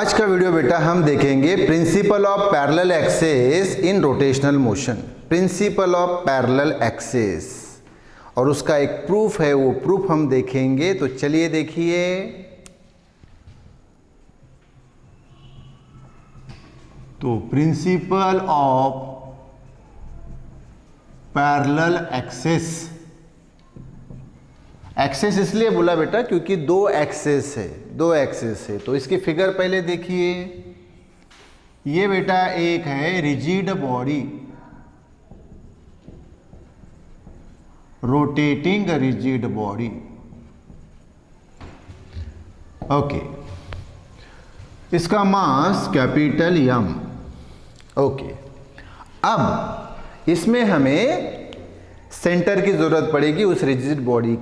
आज का वीडियो बेटा हम देखेंगे principal of parallel axis in rotational motion. Principal of parallel axis और उसका एक प्रूफ है, वो प्रूफ हम देखेंगे। तो चलिए देखिए। तो principal of parallel axis, axis इसलिए बोला बेटा क्योंकि दो एक्सिस है। तो इसकी फिगर पहले देखिए। ये बेटा एक है rigid body, rotating rigid body. Okay, इसका मास कैपिटल एम। ओके, अब इसमें हमें सेंटर की जरूरत पड़ेगी, उस रिजिड बॉडी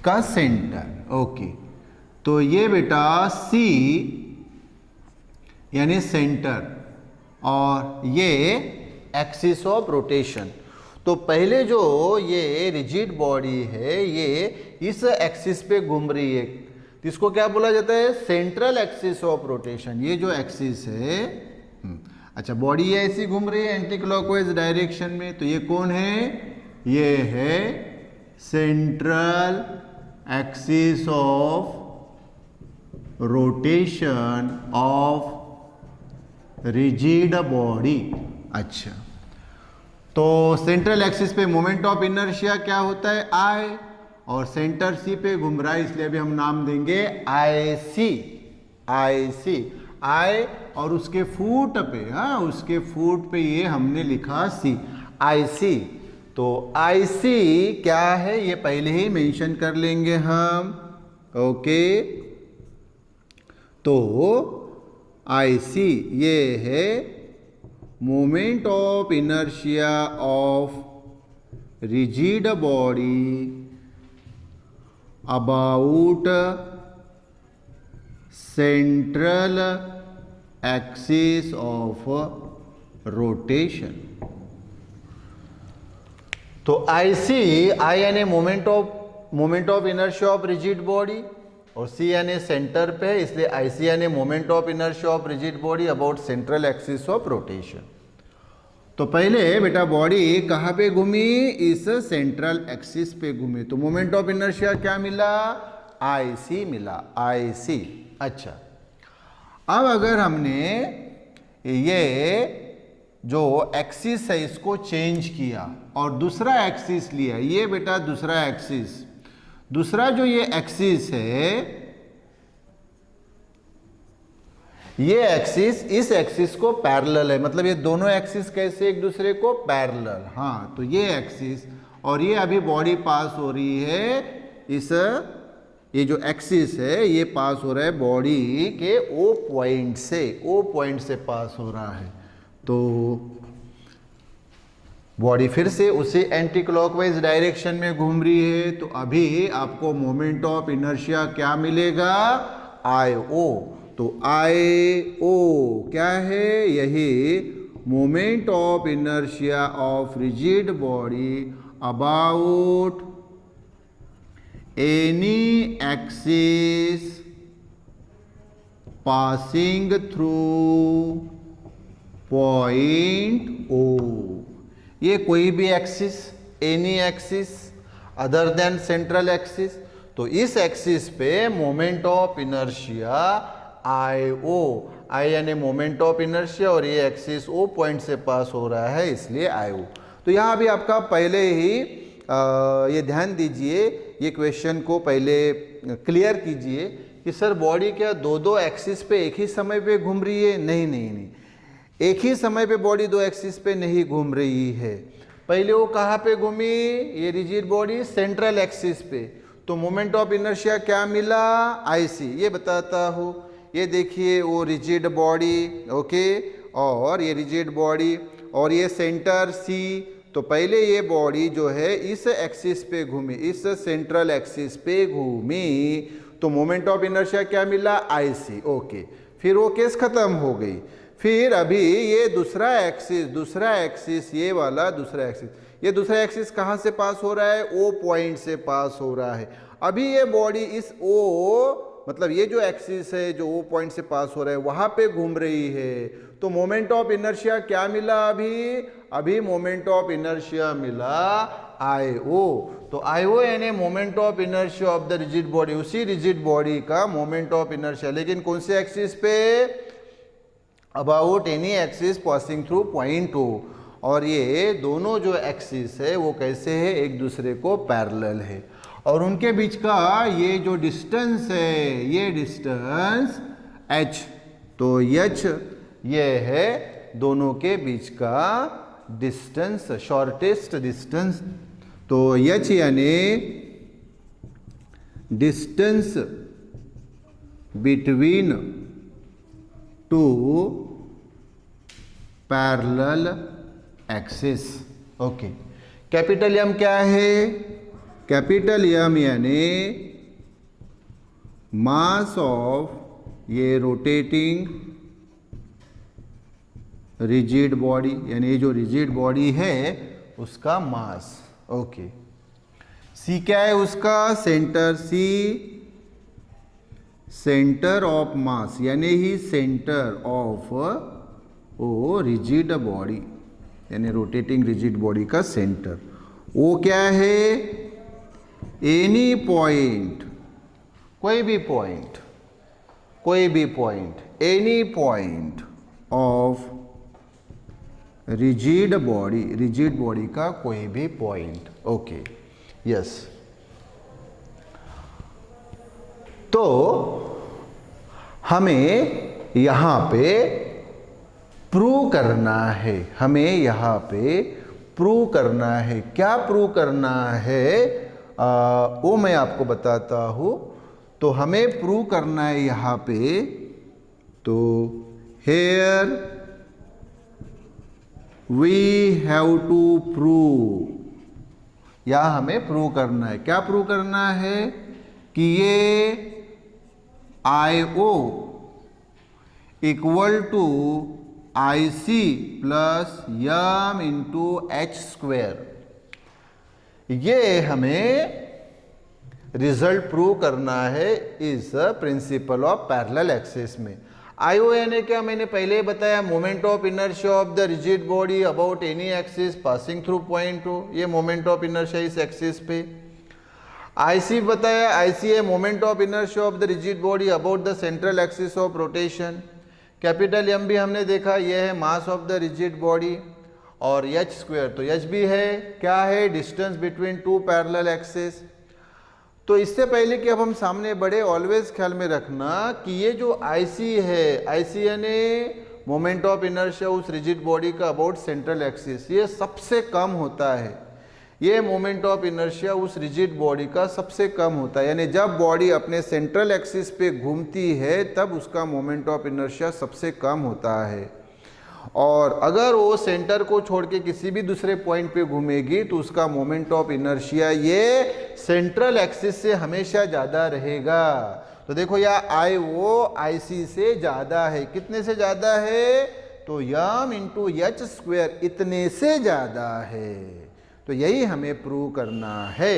का सेंटर। ओके, तो ये बेटा C यानी सेंटर और ये एक्सिस ऑफ रोटेशन। तो पहले जो ये रिजिड बॉडी है ये इस एक्सिस पे घूम रही है, तो इसको क्या बोला जाता है? Central axis of rotation. ये जो एक्सिस है, अच्छा बॉडी ऐसी घूम रही है एंटी क्लॉकवाइज डायरेक्शन में, तो ये कौन है? ये है central axis of rotation of rigid body. अच्छा, तो सेंट्रल एक्सिस पे मोमेंट ऑफ इनर्शिया क्या होता है? आई, और सेंटर सी पे घूम रहा है, इसलिए अभी हम नाम देंगे आई सी। आई और उसके फुट पे, उसके फुट पे ये हमने लिखा सी, आई सी। तो आई सी क्या है ये पहले ही मेंशन कर लेंगे हम। ओके, तो आई सी ये है moment of inertia of rigid body about central axis of rotation. तो आई सी, आई यानी moment of inertia of rigid body और सी यानी सेंटर पे, इसलिए आई सी यानी moment of inertia of rigid body about central axis of rotation. तो पहले बेटा बॉडी कहाँ पे घूमी? इस सेंट्रल एक्सिस पे घूमी, तो मोमेंट ऑफ इनर्शिया क्या मिला? आई सी मिला, आई सी। अच्छा, अब अगर हमने ये जो एक्सिस है इसको चेंज किया और दूसरा एक्सिस लिया, ये बेटा दूसरा एक्सिस, दूसरा जो ये एक्सिस है, ये एक्सिस इस एक्सिस को पैरेलल है, मतलब ये दोनों एक्सिस कैसे एक दूसरे को पैरेलल। हाँ, तो ये एक्सिस और ये अभी बॉडी पास हो रही है इस, ये जो एक्सिस है ये पास हो रहा है बॉडी के ओ पॉइंट से पास हो रहा है। तो बॉडी फिर से उसी एंटी क्लॉकवाइज डायरेक्शन में घूम रही है, तो अभी आपको मोमेंट ऑफ इनर्शिया क्या मिलेगा? आई ओ। तो आई ओ क्या है? यही moment of inertia of rigid body about any axis passing through point O. ये कोई भी axis, any axis other than central axis, तो इस एक्सिस पे moment of inertia I O, I यानी मोमेंट ऑफ इनर्शिया और ये एक्सिस ओ पॉइंट से पास हो रहा है, इसलिए आई ओ। तो यहाँ भी आपका पहले ही ये ध्यान दीजिए, ये क्वेश्चन को पहले क्लियर कीजिए कि सर बॉडी क्या दो एक्सिस पे एक ही समय पे घूम रही है? नहीं, एक ही समय पे बॉडी दो एक्सिस पे नहीं घूम रही है। पहले वो कहाँ पे घूमी? ये रिजिड बॉडी सेंट्रल एक्सिस पे, तो मोमेंट ऑफ इनर्शिया क्या मिला? आई सी। ये बताता हूँ, ये देखिए वो रिजिड बॉडी, ओके, और ये रिजिड बॉडी और ये सेंटर सी। तो पहले ये बॉडी जो है इस एक्सिस पे घूमी, इस सेंट्रल एक्सिस पे घूमी, तो मोमेंट ऑफ इनर्शिया क्या मिला? आई सी। ओके, फिर वो केस खत्म हो गई। फिर अभी ये दूसरा एक्सिस, ये वाला दूसरा एक्सिस, ये दूसरा एक्सिस कहाँ से पास हो रहा है? ओ पॉइंट से पास हो रहा है। अभी ये बॉडी इस ओ मतलब ये जो एक्सिस है जो ओ पॉइंट से पास हो रहा है वहां पे घूम रही है, तो मोमेंट ऑफ इनर्शिया क्या मिला अभी मोमेंट ऑफ इनर्शिया मिला IO। तो IO यानी moment of inertia of the rigid body, उसी रिजिड बॉडी का मोमेंट ऑफ इनर्शिया, लेकिन कौन से एक्सिस पे, about any axis passing through point O। और ये दोनों जो एक्सिस है वो कैसे है, एक दूसरे को पैरेलल है, और उनके बीच का ये जो डिस्टेंस है ये डिस्टेंस h, तो h ये है दोनों के बीच का डिस्टेंस, शॉर्टेस्ट डिस्टेंस। तो h यानी distance between two parallel axis. Okay, capital M क्या है, कैपिटल M यानी मास ऑफ ये रोटेटिंग रिजिड बॉडी, यानी ये जो रिजिड बॉडी है उसका मास। ओके, C क्या है उसका, centre, C centre of mass, यानी ही centre of o rigid body, यानी रोटेटिंग रिजिड बॉडी का सेंटर। वो क्या है, एनी पॉइंट, कोई भी पॉइंट, कोई भी point, any point of rigid body, rigid body का कोई भी पॉइंट। Okay, yes. तो हमें यहां पे प्रूव करना है, हमें यहां पे प्रूव करना है, क्या प्रूव करना है वो मैं आपको बताता हूं। तो हमें प्रूव करना है यहां पे, तो here we have to prove, या हमें प्रूव करना है, क्या प्रूव करना है कि ये IO equal to IC plus M into H square, ये हमें रिजल्ट प्रूव करना है इस प्रिंसिपल ऑफ पैरेलल एक्सिस में। IO यानी क्या, मैंने पहले ही बताया, moment of inertia of the rigid body about any axis passing through point O, ये मोमेंट ऑफ इनर्शिया इस एक्सिस पे। IC बताया, IC है moment of inertia of the rigid body about the central axis of rotation. Capital M भी हमने देखा, ये है मास ऑफ द रिजिड बॉडी, और H स्क्वायर, तो H भी है, क्या है, distance between two parallel axis. तो इससे पहले कि अब हम सामने बढ़े, ऑलवेज ख्याल में रखना कि ये जो IC है, IC यानी मोमेंट ऑफ इनर्शिया उस रिजिड बॉडी का अबाउट सेंट्रल एक्सिस, ये सबसे कम होता है, ये मोमेंट ऑफ इनर्शिया उस रिजिड बॉडी का सबसे कम होता है, यानी जब बॉडी अपने सेंट्रल एक्सिस पे घूमती है तब उसका मोमेंट ऑफ इनर्शिया सबसे कम होता है, और अगर वो सेंटर को छोड़ के किसी भी दूसरे पॉइंट पे घूमेगी तो उसका मोमेंट ऑफ इनर्शिया ये सेंट्रल एक्सिस से हमेशा ज़्यादा रहेगा। तो देखो यहाँ IO IC से ज़्यादा है, कितने से ज़्यादा है, तो M इंटू H स्क्वेयर इतने से ज़्यादा है। तो यही हमें प्रूव करना है,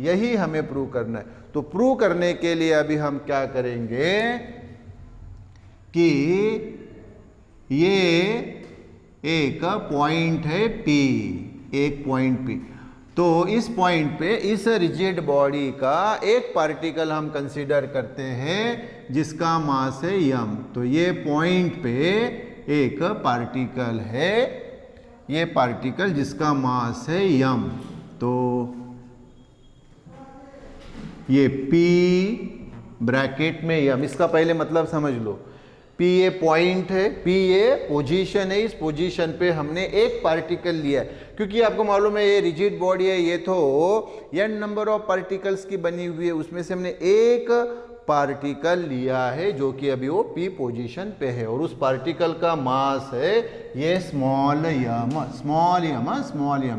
यही हमें प्रूव करना है। तो प्रूव करने के लिए अभी हम क्या करेंगे कि ये एक पॉइंट है P, एक पॉइंट P, तो इस पॉइंट पे इस रिजिड बॉडी का एक पार्टिकल हम कंसीडर करते हैं जिसका मास है m। तो ये पॉइंट पे एक पार्टिकल है, ये पार्टिकल जिसका मास है m, तो ये P ब्रैकेट में m, इसका पहले मतलब समझ लो। P ये पॉइंट है, P ये पोजीशन है, इस पोजीशन पे हमने एक पार्टिकल लिया है, क्योंकि आपको मालूम है ये रिजिड बॉडी है, ये तो n नंबर ऑफ पार्टिकल्स की बनी हुई है, उसमें से हमने एक पार्टिकल लिया है जो कि अभी वो P पोजीशन पे है, और उस पार्टिकल का मास है ये स्मॉल m,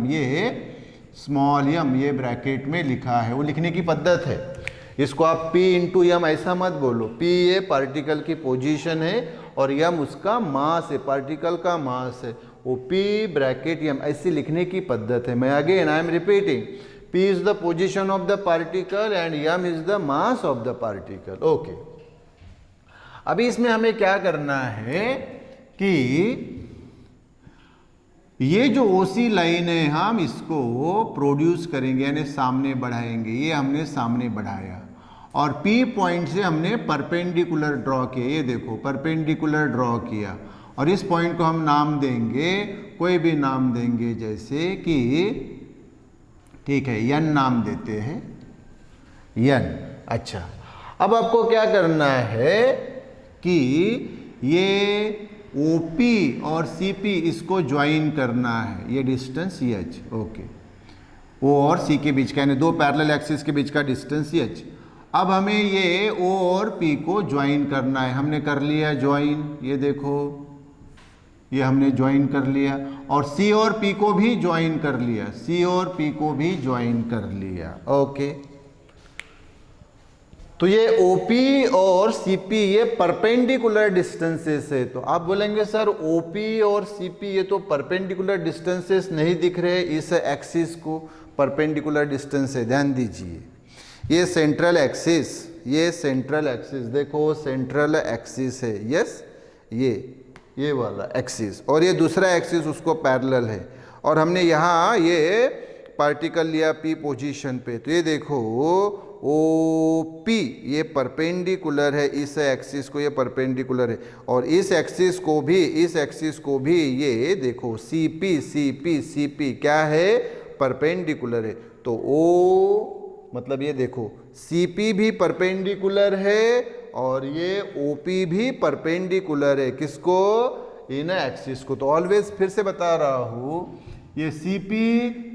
ये स्मॉल m, ये ब्रैकेट में लिखा है, वो लिखने की पद्धत है। इसको आप P इंटू M ऐसा मत बोलो, P ये पार्टिकल की पोजीशन है और M उसका मास है, पार्टिकल का मास है, वो P ब्रैकेट M ऐसी लिखने की पद्धत है। मैं again I am repeating, P P is the position of the particle and m is the mass of the particle. Okay, अभी इसमें हमें क्या करना है कि ये जो OC लाइन है हम इसको प्रोड्यूस करेंगे, यानी सामने बढ़ाएंगे। ये हमने सामने बढ़ाया और P पॉइंट से हमने परपेंडिकुलर ड्रॉ किया। ये देखो परपेंडिकुलर ड्रॉ किया और इस पॉइंट को हम नाम देंगे, कोई भी नाम देंगे, जैसे कि ठीक है n नाम देते हैं n। अच्छा, अब आपको क्या करना है कि ये OP और CP इसको ज्वाइन करना है, ये डिस्टेंस h। ओके, O और C के बीच का, यानी दो पैरेलल एक्सिस के बीच का डिस्टेंस h। अब हमें ये O और P को ज्वाइन करना है। हमने कर लिया ज्वाइन, ये देखो ये हमने ज्वाइन कर लिया, और C और P को भी ज्वाइन कर लिया, C और P को भी ज्वाइन कर लिया। ओके, तो ये OP और CP ये परपेंडिकुलर डिस्टेंसेस है। तो आप बोलेंगे सर OP और CP ये तो परपेंडिकुलर डिस्टेंसेस नहीं दिख रहे इस एक्सिस को, परपेंडिकुलर डिस्टेंस है। ध्यान दीजिए, ये सेंट्रल एक्सिस, ये सेंट्रल एक्सिस देखो, सेंट्रल एक्सिस है, यस, ये वाला एक्सिस, और ये दूसरा एक्सिस उसको पैरेलल है। और हमने यहाँ ये पार्टिकल लिया P पोजीशन पे, तो ये देखो OP ये परपेंडिकुलर है इस एक्सिस को, ये परपेंडिकुलर है, और इस एक्सिस को भी, इस एक्सिस को भी ये देखो CP क्या है, परपेंडिकुलर है। तो O मतलब ये देखो CP भी परपेंडिकुलर है और ये OP भी परपेंडिकुलर है, किसको, इन एक्सिस को। तो ऑलवेज फिर से बता रहा हूँ, ये CP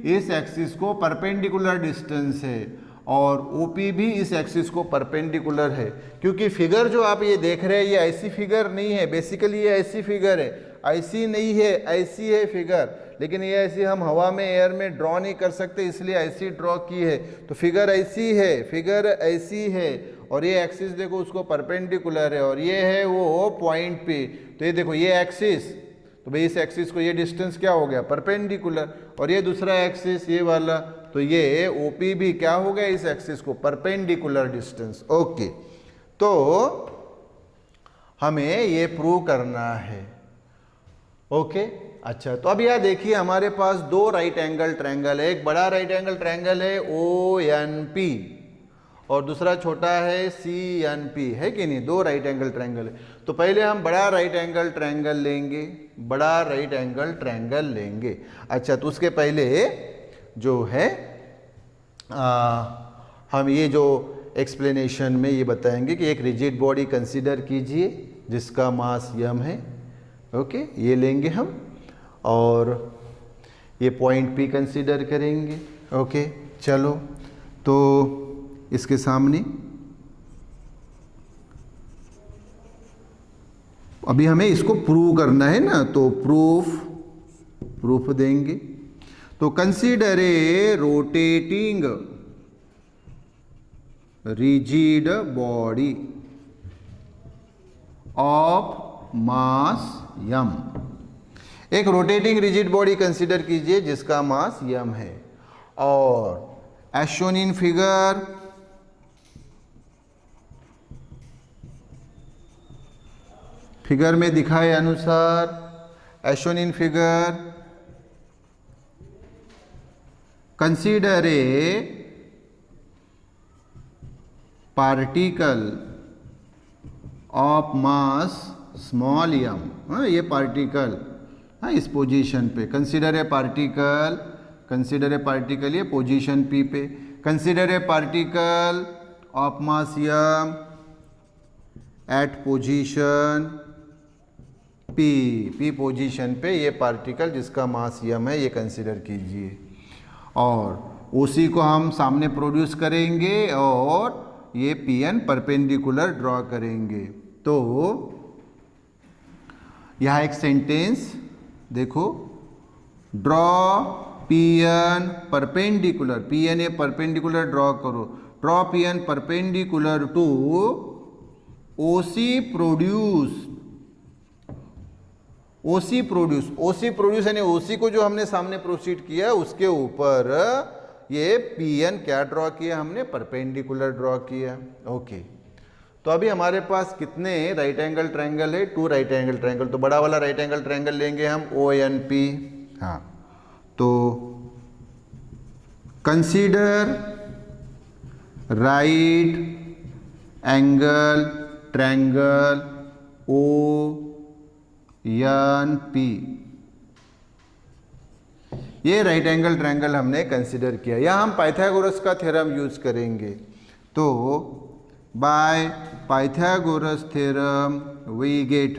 इस एक्सिस को परपेंडिकुलर डिस्टेंस है और OP भी इस एक्सिस को परपेंडिकुलर है। क्योंकि फिगर जो आप ये देख रहे हैं ये ऐसी फिगर नहीं है, बेसिकली ये ऐसी फिगर है, ऐसी नहीं है, ऐसी है फिगर, लेकिन ये ऐसी हम हवा में, एयर में ड्रॉ नहीं कर सकते, इसलिए ऐसी ड्रॉ की है। तो फिगर ऐसी है, फिगर ऐसी है, और ये एक्सिस देखो उसको परपेंडिकुलर है, और ये है वो पॉइंट पे। तो ये देखो ये एक्सिस, तो भाई इस एक्सिस को ये डिस्टेंस क्या हो गया, परपेंडिकुलर, और ये दूसरा एक्सिस ये वाला, तो ये OP भी क्या हो गया इस एक्सिस को, परपेंडिकुलर डिस्टेंस। ओके, तो हमें ये प्रूव करना है। ओके, अच्छा, तो अब यह देखिए हमारे पास दो राइट एंगल ट्रायंगल है, एक बड़ा राइट एंगल ट्रायंगल है ONP और दूसरा छोटा है CNP, है कि नहीं, दो राइट एंगल ट्रायंगल है। तो पहले हम बड़ा राइट एंगल ट्रायंगल लेंगे, बड़ा राइट एंगल ट्रायंगल लेंगे। अच्छा, तो उसके पहले जो है हम ये जो एक्सप्लेनेशन में ये बताएंगे कि एक रिजिड बॉडी कंसीडर कीजिए जिसका मास m है। ओके, ये लेंगे हम, और ये पॉइंट P कंसीडर करेंगे। ओके, चलो, तो इसके सामने अभी हमें इसको प्रूव करना है ना, तो प्रूफ देंगे। तो consider a rotating rigid body of mass m। एक रोटेटिंग रिजिड बॉडी कंसीडर कीजिए जिसका मास m है, और एज शोन इन फिगर में दिखाए अनुसार, as shown in figure, consider a particle of mass small m। हाँ, ये पार्टिकल, हाँ, इस पोजीशन पे consider a particle, consider a particle ये पोजीशन P पे, consider a particle of mass m at position P position पे ये particle जिसका मास m है ये कंसीडर कीजिए, और उसी को हम सामने प्रोड्यूस करेंगे और ये Pn परपेंडिकुलर ड्रॉ करेंगे। तो यहाँ एक सेंटेंस देखो, ड्रॉ Pn परपेंडिकुलर, Pn ये परपेंडिकुलर ड्रॉ करो, draw Pn perpendicular to OC produce यानी OC को जो हमने सामने प्रोसीड किया उसके ऊपर ये पी एन क्या ड्रॉ किया हमने, परपेंडिकुलर ड्रॉ किया। ओके, तो अभी हमारे पास कितने राइट एंगल ट्रायंगल है, 2 राइट एंगल ट्रायंगल। तो बड़ा वाला राइट एंगल ट्रायंगल लेंगे हम ओ एन पी। हाँ, तो consider right angle triangle O N P. ये राइट एंगल ट्रायंगल हमने कंसीडर किया। यहाँ हम पाइथागोरस का थ्योरम यूज करेंगे। तो by Pythagoras theorem we get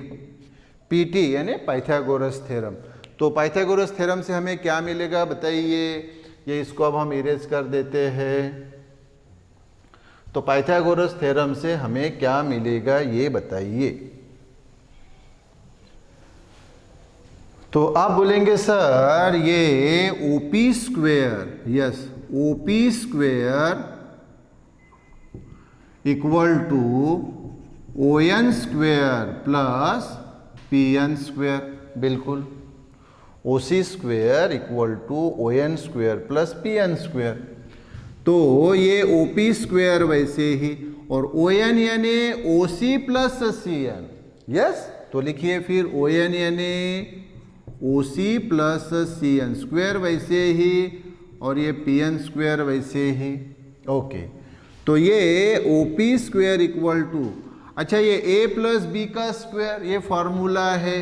PT यानी पाइथागोरस थ्योरम। तो पाइथागोरस थ्योरम से हमें क्या मिलेगा बताइए। ये इसको अब हम इरेज कर देते हैं। तो पाइथागोरस थ्योरम से हमें क्या मिलेगा ये बताइए। तो आप बोलेंगे सर ये OP square, yes OP square equal to O N square plus P N square. बिल्कुल, O C square equal to O N square plus P N square. तो ये ओ पी स्क्वेयर वैसे ही, और ओ एन यानी O C plus C N. Yes, तो लिखिए फिर ओ एन यानी O C plus C N square वैसे ही, और ये पी एन स्क्वेयर वैसे ही। ओके, तो ये O P square equal to, अच्छा ये ए प्लस बी का स्क्वेयर, ये फॉर्मूला है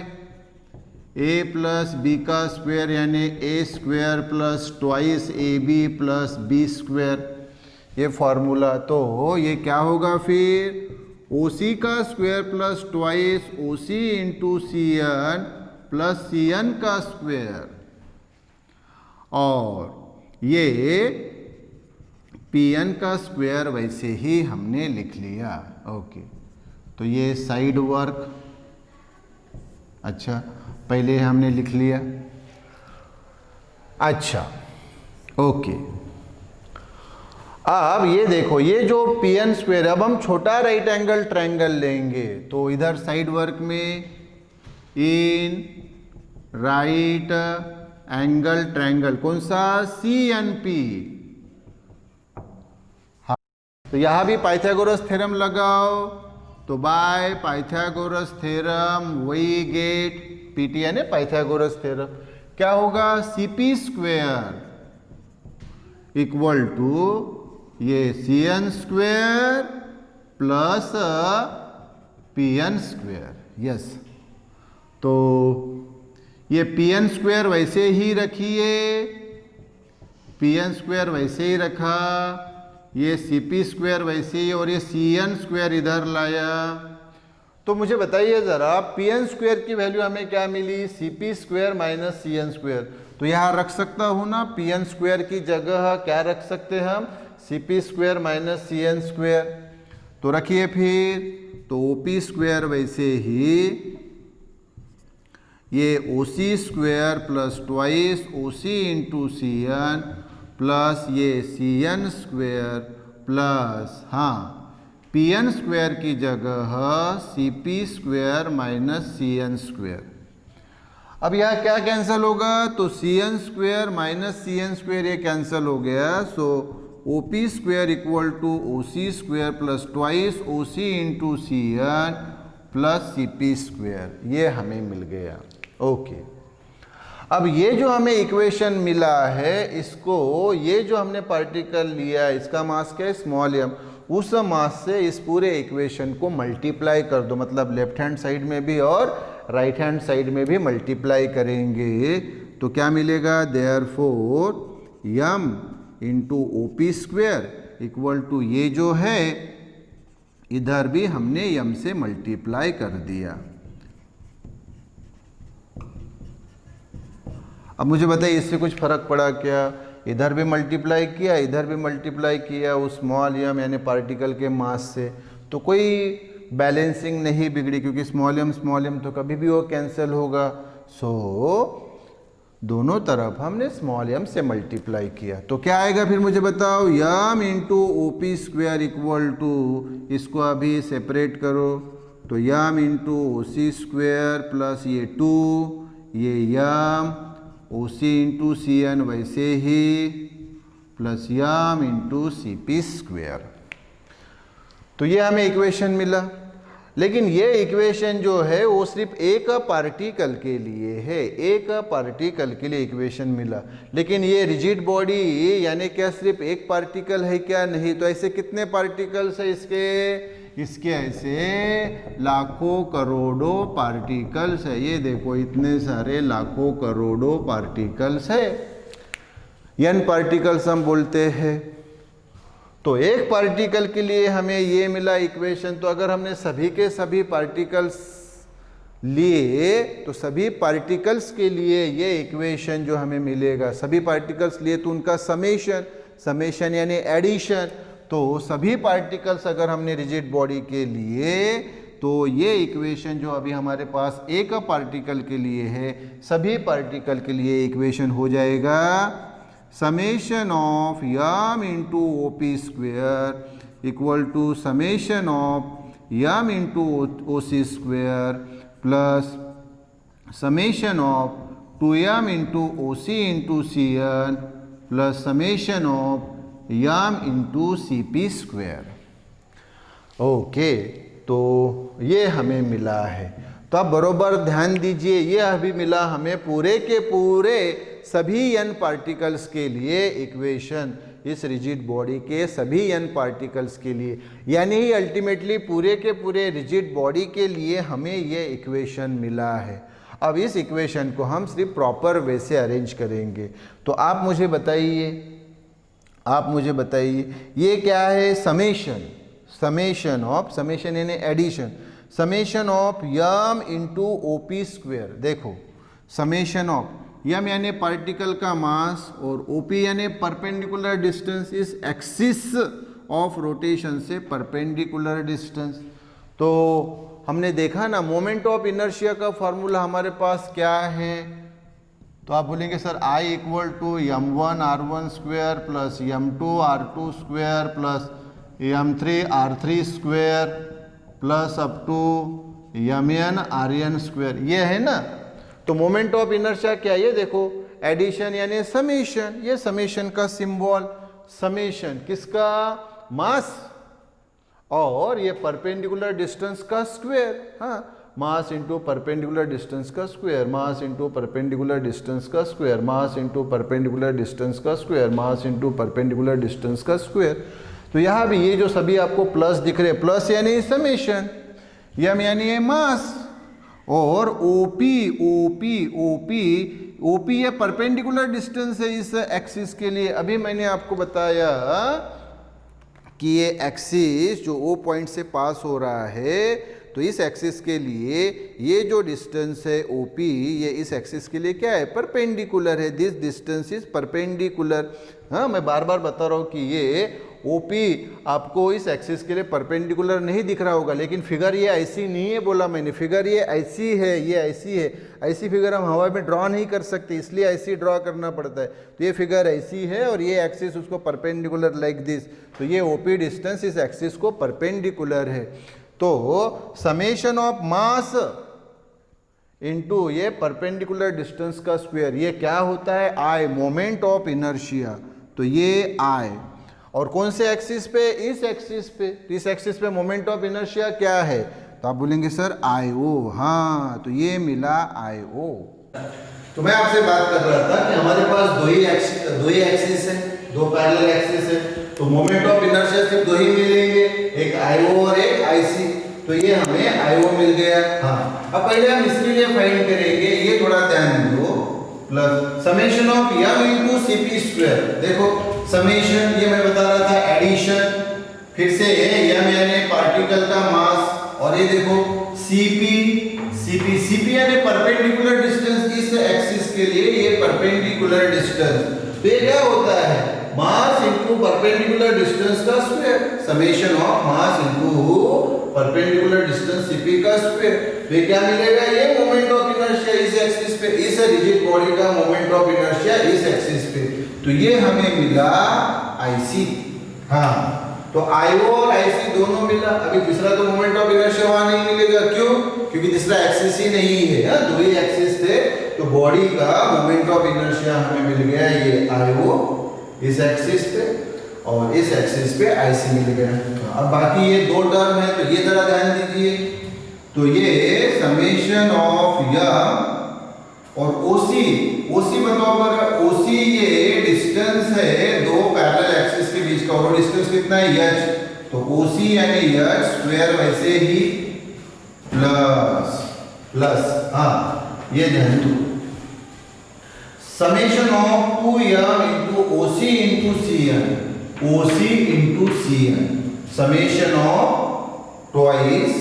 ए प्लस बी का स्क्वेयर यानी A square plus twice A B plus B square, ये फॉर्मूला। तो ये क्या होगा फिर ओ सी का square plus twice O C into C N plus C N का स्क्वेयर, और ये पी एन का स्क्वेयर वैसे ही हमने लिख लिया। ओके, तो ये साइड वर्क, अच्छा पहले हमने लिख लिया। अच्छा ओके, अब ये देखो ये जो पी एन स्क्वेयर, अब हम छोटा राइट एंगल ट्रायंगल लेंगे। तो इधर साइड वर्क में इन राइट एंगल ट्रायंगल कौन सा, सी एन पी। तो यहां भी पाइथागोरस थ्योरम लगाओ। तो by Pythagoras theorem we get PT यानी पाइथागोरस थ्योरम। क्या होगा, सीपी स्क्वेयर इक्वल टू ये C N square plus P N square. Yes, तो ये पी एन स्क्वेयर वैसे ही रखिए, पी एन स्क्वेयर वैसे ही रखा, ये सी पी स्क्वेयर वैसे ही, और ये सी एन स्क्वेयर इधर लाया। तो मुझे बताइए ज़रा पी एन स्क्वेयर की वैल्यू हमें क्या मिली, C P square minus C N square. तो यहाँ रख सकता हूँ ना, पी एन स्क्वेयर की जगह क्या रख सकते हैं हम, C P square minus C N square. तो रखिए फिर, तो ओ पी स्क्वेयर वैसे ही, ये O C square plus twice O C into C N plus ये सी एन स्क्वेयर प्लस, हाँ पी एन स्क्वेयर की जगह C P square minus C N square. अब यह क्या कैंसिल होगा, तो C N square minus C N square ये कैंसिल हो गया। So O P square equal to O C square plus twice O C into C N plus C P square, ये हमें मिल गया। ओके, अब ये जो हमें इक्वेशन मिला है, इसको ये जो हमने पार्टिकल लिया है इसका मास क्या है, स्मॉल एम, उस मास से इस पूरे इक्वेशन को मल्टीप्लाई कर दो। मतलब लेफ्ट हैंड साइड में भी और राइट हैंड साइड में भी मल्टीप्लाई करेंगे तो क्या मिलेगा, therefore m into O P square equal to, ये जो है इधर भी हमने यम से मल्टीप्लाई कर दिया। अब मुझे बताइए इससे कुछ फर्क पड़ा क्या, इधर भी मल्टीप्लाई किया इधर भी मल्टीप्लाई किया उस स्मॉल एम यानी पार्टिकल के मास से, तो कोई बैलेंसिंग नहीं बिगड़ी, क्योंकि स्मॉल एम तो कभी भी वो कैंसिल होगा। सो दोनों तरफ हमने स्मॉल एम से मल्टीप्लाई किया। तो क्या आएगा फिर मुझे बताओ, M into O P square equal to, इसको अभी सेपरेट करो, तो M into O C square plus ये 2, ये यम ओ सी इंटू सी एन वैसे ही प्लस यम इंटू सी पी स्क्वेयर। तो ये हमें इक्वेशन मिला, लेकिन ये इक्वेशन जो है वो सिर्फ एक पार्टिकल के लिए है, एक पार्टिकल के लिए इक्वेशन मिला। लेकिन ये रिजिड बॉडी यानी क्या सिर्फ एक पार्टिकल है क्या? नहीं। तो ऐसे कितने पार्टिकल्स है इसके ऐसे लाखों करोड़ों पार्टिकल्स है। ये देखो इतने सारे लाखों करोड़ों पार्टिकल्स है, n पार्टिकल्स हम बोलते हैं। तो एक पार्टिकल के लिए हमें ये मिला इक्वेशन। तो अगर हमने सभी के सभी पार्टिकल्स लिए तो सभी पार्टिकल्स के लिए ये इक्वेशन जो हमें मिलेगा, सभी पार्टिकल्स लिए तो उनका समेशन यानी एडिशन। तो सभी पार्टिकल्स अगर हमने रिजिड बॉडी के लिए तो ये इक्वेशन जो अभी हमारे पास एक पार्टिकल के लिए है, सभी पार्टिकल के लिए इक्वेशन हो जाएगा summation of m into O P square equal to summation of m into O C square plus summation of 2m into O C into C N plus summation of m into C P square. Okay, तो ये हमें मिला है। तो आप बरोबर ध्यान दीजिए, ये अभी मिला हमें पूरे के पूरे सभी n पार्टिकल्स के लिए इक्वेशन, इस रिजिड बॉडी के सभी n पार्टिकल्स के लिए, यानी ही अल्टीमेटली पूरे के पूरे रिजिड बॉडी के लिए हमें ये इक्वेशन मिला है। अब इस इक्वेशन को हम सिर्फ प्रॉपर वे से अरेंज करेंगे। तो आप मुझे बताइए ये क्या है? समेशन ऑफ, समेशन यानी addition, summation of m into O P square. देखो समेशन ऑफ यम यानी पार्टिकल का मास और ओपी यानी परपेंडिकुलर डिस्टेंस, इस एक्सिस ऑफ रोटेशन से परपेंडिकुलर डिस्टेंस। तो हमने देखा ना मोमेंट ऑफ इनर्शिया का फॉर्मूला हमारे पास क्या है? तो आप बोलेंगे sir I equal to m1 r1 square plus m2 r2 square plus m3 r3 square plus up to mn rn square, ये है ना। तो मोमेंट ऑफ इनर्शिया क्या? ये देखो एडिशन यानी समेशन, ये समेशन का सिंबल, समेशन किसका? मास और ये परपेंडिकुलर डिस्टेंस का स्क्वायर। हाँ, मास इंटू परपेंडिकुलर डिस्टेंस का square, mass into perpendicular distance का square, mass into perpendicular distance का square, mass into perpendicular distance का स्क्वायर। तो यहाँ भी ये जो सभी आपको प्लस दिख रहे हैं, प्लस यानी समेशन, यम यानी ये मास और ओपी ये परपेंडिकुलर डिस्टेंस है इस एक्सिस के लिए। अभी मैंने आपको बताया कि ये एक्सिस जो ओ पॉइंट से पास हो रहा है, तो इस एक्सिस के लिए ये जो डिस्टेंस है ओपी, ये इस एक्सिस के लिए क्या है? परपेंडिकुलर है। This distance is perpendicular. हाँ, मैं बार बार बता रहा हूँ कि ये ओपी आपको इस एक्सिस के लिए परपेंडिकुलर नहीं दिख रहा होगा, लेकिन फिगर ये ऐसी नहीं है बोला मैंने, फिगर ये ऐसी है, ये ऐसी है। ऐसी फिगर हम हवा में ड्रॉ नहीं कर सकते, इसलिए ऐसी ड्रॉ करना पड़ता है। तो ये फिगर ऐसी है और ये एक्सिस उसको परपेंडिकुलर लाइक दिस। तो ये ओपी डिस्टेंस इस एक्सिस को परपेंडिकुलर है। तो समेशन ऑफ मास इनटू ये परपेंडिकुलर डिस्टेंस का स्क्वायर, ये क्या होता है? आई, मोमेंट ऑफ इनर्शिया। तो ये आई, और कौन से एक्सिस पे? इस एक्सिस पे। तो इस एक्सिस पे मोमेंट ऑफ इनर्शिया क्या है? तो आप बोलेंगे सर आई ओ। हाँ, तो ये मिला आई ओ। तो मैं आपसे बात कर रहा था कि हमारे पास दो ही एक्सिस है, दो पैरेलल एक्सिस है, तो मोमेंट ऑफ इनर्शिया सिर्फ दो ही मिलेंगे, एक आई ओ और एक आई सी। तो ये हमें आई ओ मिल गया। हाँ, अब पहले हम इसके लिए फाइंड करेंगे, ये थोड़ा ध्यान दो, plus summation of m into C P square. देखो समेशन, ये मैं बता रहा था एडिशन, फिर से यम यानी पार्टिकल का मास, और ये देखो सीपी यानी परपेंडिकुलर डिस्टेंस इस एक्सिस के लिए, ये परपेंडिकुलर डिस्टेंस। तो ये क्या होता है? मास इनटू परपेंडिकुलर डिस्टेंस का square, summation of mass into perpendicular distance CP का स्क्वायर। तो ये क्या मिलेगा? ये मोमेंट ऑफ इनर्शिया इस एक्सिस पे, इस रिजिड बॉडी का मोमेंट ऑफ इनर्शिया इस एक्सिस पे। तो ये हमें मिला आईसी। हाँ, तो आईओ और आईसी दोनों मिला। अभी तीसरा तो मोमेंट ऑफ इनर्शिया वहां नहीं मिलेगा, क्यों? क्योंकि तीसरा एक्सिस ही नहीं है। हाँ, दो ही एक्सिस थे, तो बॉडी का मोमेंट ऑफ इनर्शिया हमें मिल गया ये आईओ इस एक्सिस पे और इस एक्सिस पे IC मिल गया। अब बाकी ये दो टर्म है तो ये जरा ध्यान दीजिए। तो ये समेशन ऑफ यम और OC बताओ पर OC ये डिस्टेंस है दो पैरेलल एक्सिस के बीच का, और डिस्टेंस कितना है h, तो OC यानी h स्क्वायर वैसे ही प्लस हाँ ये ध्यान दो, summation of 2m into OC into CN, summation of twice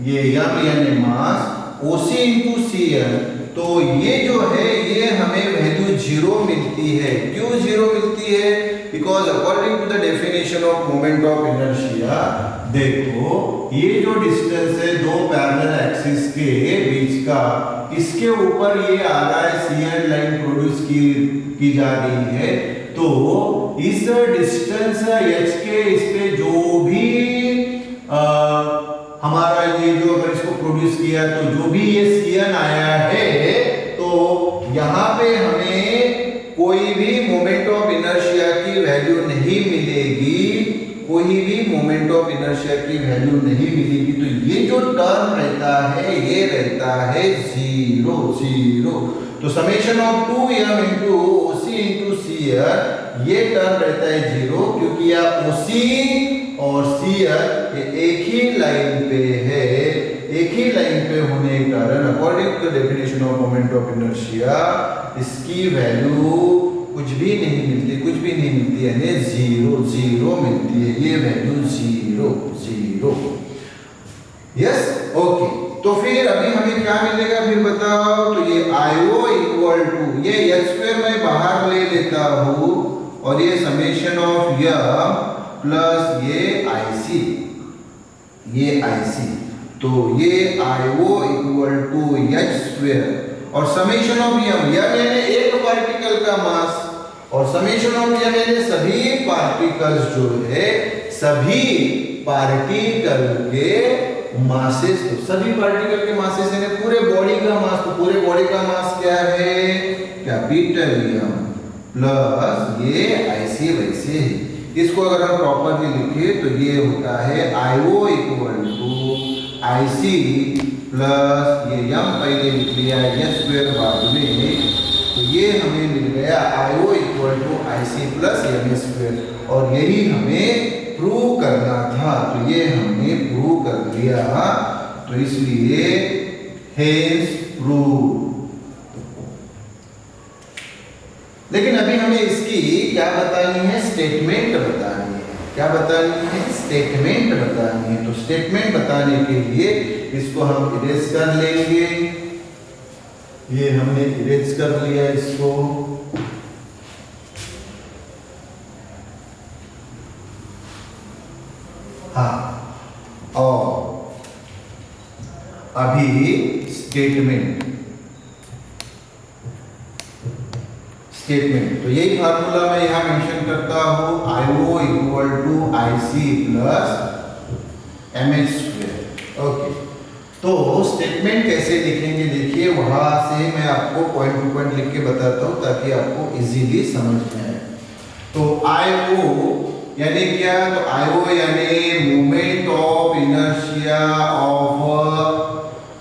ये m यानी मास OC इंटू CN, तो ये जो है ये हमें वैल्यू 0 मिलती है। क्यों 0 मिलती है? Because according to the definition of moment of inertia, देखो ये जो डिस्टेंस है दो पैरेलल एक्सिस के बीच का, इसके ऊपर ये आ रहा है CN लाइन प्रोड्यूस की जा रही है, तो इस डिस्टेंस h के इस पे जो भी हमारा ये जो अगर इसको प्रोड्यूस किया तो जो भी ये CN आया है, तो यहाँ पे हमें कोई भी मोमेंट ऑफ इनर्शिया की वैल्यू नहीं मिलेगी, कोई भी मोमेंट ऑफ इनर्शिया की वैल्यू नहीं मिलेगी। तो ये जो टर्म रहता है ये रहता है 0। तो summation of 2m into OC into CN ये टर्म रहता है 0, क्योंकि आप OC और CN ये एक ही लाइन पे है, एक ही लाइन पे होने के कारण according to the definition of moment of inertia इसकी वैल्यू कुछ भी नहीं मिलती, यानी 0 मिलती है, ये वैल्यू 0। यस ओके, तो फिर अभी हमें क्या मिलेगा फिर बताओ? तो ये IO इक्वल टू ये h स्क्वायर मैं बाहर ले लेता हूँ और ये समेशन ऑफ m प्लस ये IC, तो ये IO equal to h square और समेशन ऑफ m यानी एक पार्टिकल का मास और समेशन ऑफ m यानी सभी पार्टिकल्स जो है सभी पार्टिकल के मासेस, तो सभी पार्टिकल के मासेस यानी पूरे बॉडी का मास, तो पूरे बॉडी का मास क्या है? कैपिटल M प्लस ये IC वैसे है। इसको अगर हम प्रॉपरली लिखें तो ये होता है IO equal to IC plus ये m पहले लिख लिया है h स्क्वायर बाद में, तो ये हमें मिल गया IO equal to IC plus m square, और यही हमें प्रूव करना था, तो ये हमने प्रूव कर लिया, तो इसलिए हेंस प्रूव। लेकिन अभी हमें इसकी क्या बतानी है? स्टेटमेंट बतानी है। क्या बतानी है? स्टेटमेंट बतानी है। तो स्टेटमेंट बताने के लिए इसको हम इरेज कर लेंगे, ये हमने इरेज कर लिया इसको, हाँ, और अभी स्टेटमेंट, तो यही फार्मूला मैं यहां मेंशन करता हूं, IO equal to IC plus mh square. Okay, तो स्टेटमेंट कैसे लिखेंगे देखिए, वहां से मैं आपको पॉइंट टू पॉइंट लिख के बताता हूं ताकि आपको इजीली समझ में आए। तो IO यानी क्या? तो IO यानी moment of inertia of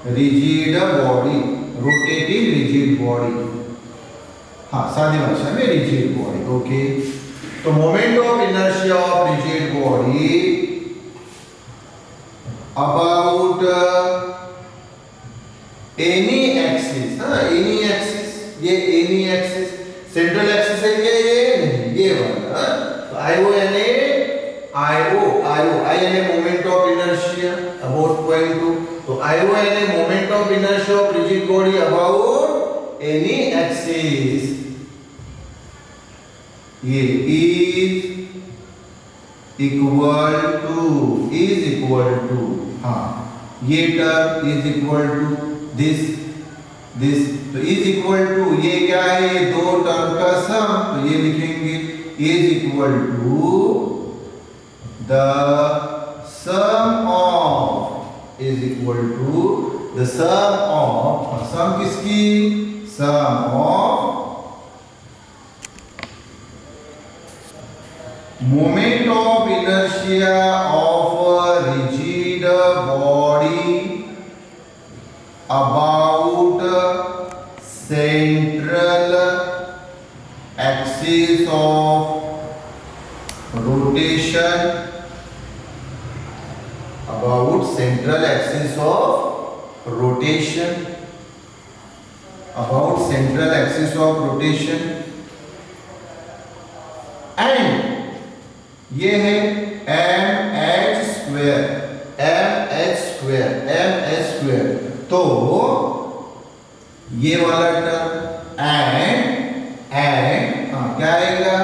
rigid body, rotating rigid body, हाँ सादी भाषा में रिजिड बॉडी। ओके, तो moment of inertia of rigid body about any axis, हाँ एनी एक्सिस, ये एनी एक्सिस, सेंट्रल एक्सिस है ये नहीं, ये वाला, तो IO यानी I यानी moment of inertia about point 2, तो IO यानी moment of inertia of rigid body about any axis, ये इज इक्वल टू, हाँ ये term is equal to this, तो इज इक्वल टू ये क्या है? ये दो टर्म का सम, तो ये लिखेंगे is equal to the sum of, is equal to the sum of, sum किसकी? Sum of moment of inertia of a rigid body about central axis of rotation, about central axis of rotation, about central axis of rotation, and ये है mh square तो ये वाला term and क्या आएगा,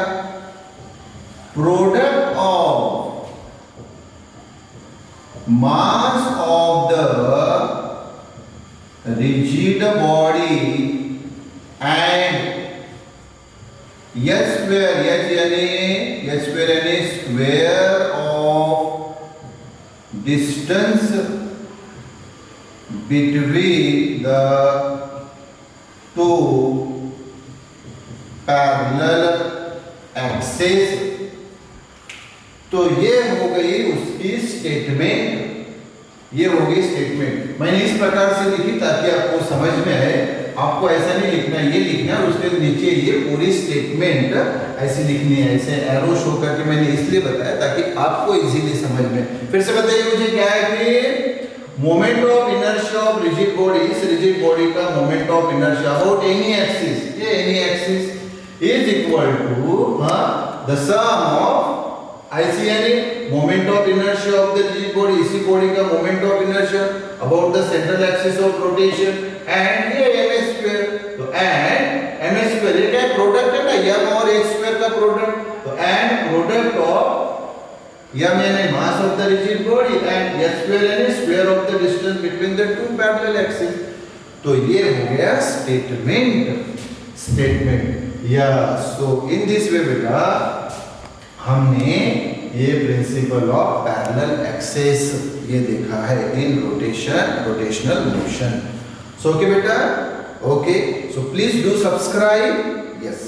product of mass of the rigid body and h square यानी square of distance between the two parallel axis. तो ये हो गई उसकी स्टेटमेंट, ये हो गई स्टेटमेंट। मैंने इस प्रकार से लिखी ताकि आपको समझ में आए। आपको ऐसा नहीं लिखना, ये लिखना है उसके नीचे ये पूरी स्टेटमेंट ऐसी लिखनी है, ऐसे एरो शो करके मैंने इसलिए बताया ताकि आपको इजीली समझ में। फिर से बताइए मुझे क्या है कि moment of inertia of rigid body, इस रिजिड बॉडी का moment of inertia about any axis, ये any axis is equal to the sum of ऐसी यानी moment of inertia of the rigid body, इसी बॉडी का moment of inertia about the central axis of rotation and ये ms square. तो and ms square ये क्या product है ना, m और h स्क्वायर का प्रोडक्ट। तो एंड प्रोडक्ट ऑफ m यानी mass of the rigid body and h square यानी square of the distance between the two parallel axis. तो ये हो गया स्टेटमेंट या सो इन दिस वे बेटा हमने ये प्रिंसिपल ऑफ पैरेलल एक्सिस ये देखा है in rotational motion. So okay beta, okay, so please do subscribe, yes.